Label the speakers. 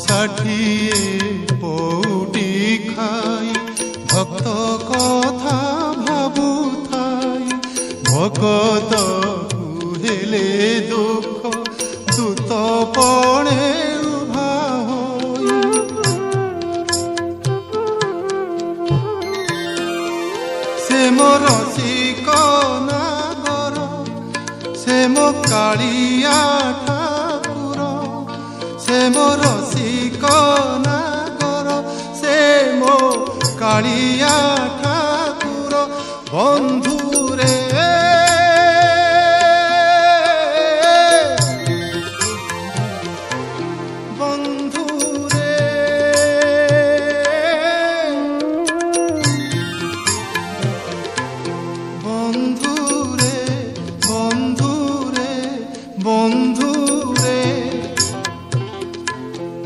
Speaker 1: ষাঠিয়ে পৌটি খাই ভক্ত কথা ভাবুথাই ভকত হেলে দুঃখ দূত পড়ে উভা হই সে মোর রসিক নাগর সে মো কাଳିଆ ঠাকুর সে মো রসিক নাগর সে মো কাଳିଆ ঠাকুর বন্ধুরে বন্ধু